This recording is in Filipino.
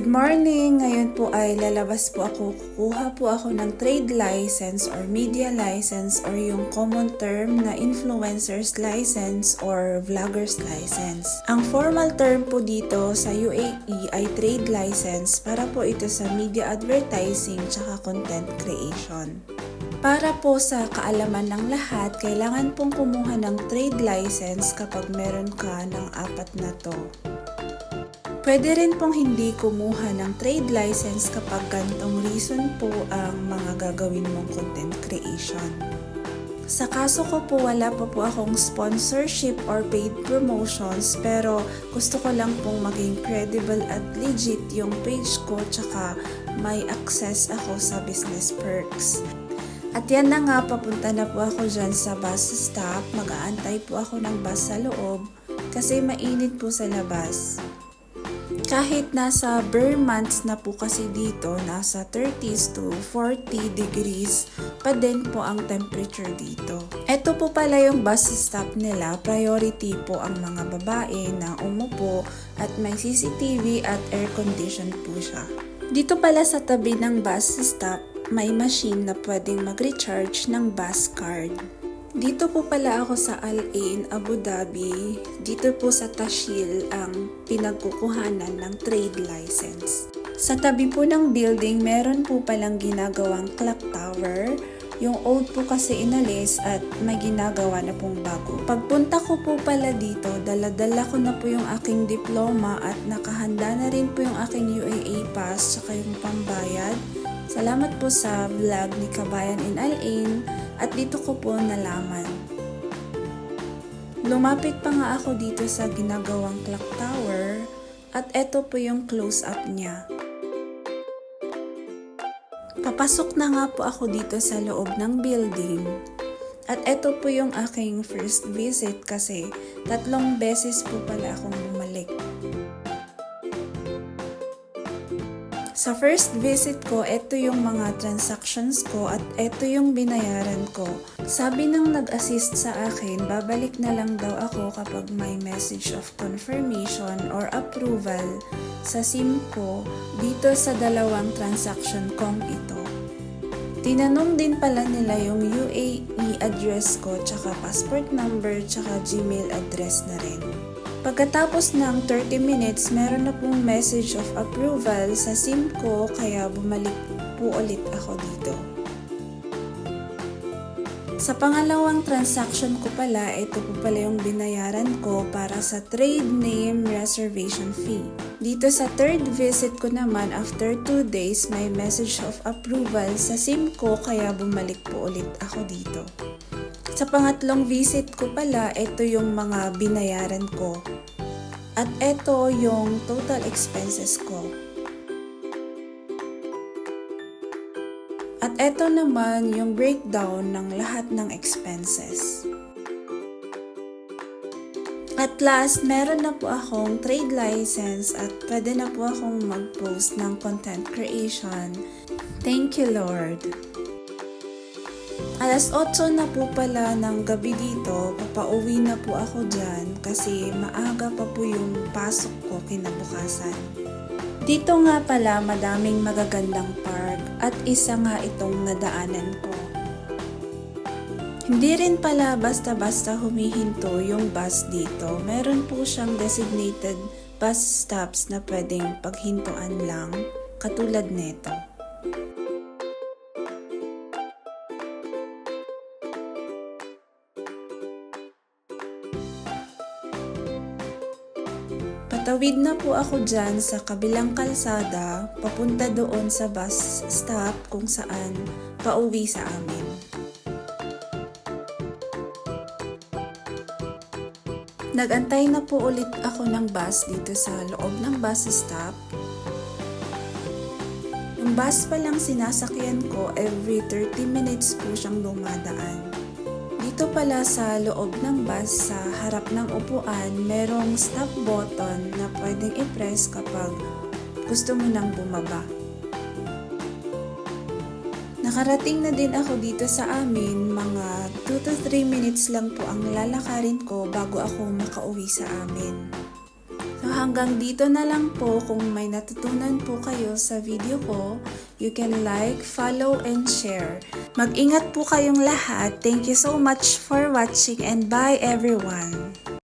morning! Ngayon po ay lalabas po ako. Kukuha po ako ng trade license or media license or yung common term na influencer's license or vlogger's license. Ang formal term po dito sa UAE ay trade license para po ito sa media advertising tsaka content creation. Para po sa kaalaman ng lahat, kailangan pong kumuha ng trade license kapag meron ka ng apat na to. Pwede rin pong hindi kumuha ng trade license kapag ganitong reason po ang mga gagawin mong content creation. Sa kaso ko po, wala pa po akong sponsorship or paid promotions, pero gusto ko lang pong maging credible at legit yung page ko tsaka may access ako sa business perks. At yan na nga, papunta na po ako dyan sa bus stop. Mag-aantay po ako ng bus sa loob kasi mainit po sa labas. Kahit nasa bare months na po kasi dito, nasa 30s to 40 degrees pa din po ang temperature dito. Ito po pala yung bus stop nila. Priority po ang mga babae na umupo at may CCTV at air condition po siya. Dito pala sa tabi ng bus stop, may machine na pwedeng mag-recharge ng bus card. Dito po pala ako sa Al Ain, Abu Dhabi. Dito po sa Tashil ang pinagkukuhanan ng trade license. Sa tabi po ng building, meron po palang ginagawang clock tower. Yung old po kasi inalis at may ginagawa na pong bago. Pagpunta ko po pala dito, dala-dala ko na po yung aking diploma at nakahanda na rin po yung aking UAE pass tsaka yung pambayad. Salamat po sa vlog ni Kabayan in Al Ain at dito ko po nalaman. Lumapit pa nga ako dito sa ginagawang clock tower at eto po yung close-up niya. Papasok na nga po ako dito sa loob ng building at eto po yung aking first visit kasi 3 beses po pala akong bumalik. Sa first visit ko, ito yung mga transactions ko at ito yung binayaran ko. Sabi ng nag-assist sa akin, babalik na lang daw ako kapag may message of confirmation or approval sa SIM ko dito sa 2 transaction kong ito. Tinanong din pala nila yung UAE address ko, tsaka passport number, tsaka Gmail address na rin. Pagkatapos ng 30 minutes, meron na pong message of approval sa SIM ko kaya bumalik po ulit ako dito. Sa pangalawang transaction ko pala, ito po pala yung binayaran ko para sa trade name reservation fee. Dito sa third visit ko naman, after 2 days, may message of approval sa SIM ko kaya bumalik po ulit ako dito. Sa pangatlong visit ko pala, ito yung mga binayaran ko. At ito yung total expenses ko. At ito naman yung breakdown ng lahat ng expenses. At last, meron na po akong trade license at pwede na po akong mag-post ng content creation. Thank you, Lord! Alas 8 na po pala ng gabi dito, papauwi na po ako dyan kasi maaga pa po yung pasok ko kinabukasan. Dito nga pala madaming magagandang park at isa nga itong nadaanan ko. Hindi rin pala basta-basta humihinto yung bus dito. Meron po siyang designated bus stops na pwedeng paghintuan lang, katulad nito. Patawid na po ako dyan sa kabilang kalsada, papunta doon sa bus stop kung saan pauwi sa amin. Nag-antay na po ulit ako ng bus dito sa loob ng bus stop. Yung bus pa lang sinasakyan ko, every 30 minutes po siyang dumadaan. Dito pala sa loob ng bus, sa harap ng upuan, merong stop button na pwedeng i-press kapag gusto mo nang bumaba. Nakarating na din ako dito sa amin, mga 2 to 3 minutes lang po ang lalakarin ko bago ako makauwi sa amin. So hanggang dito na lang po. Kung may natutunan po kayo sa video ko, you can like, follow, and share. Mag-ingat po kayong lahat. Thank you so much for watching and bye everyone!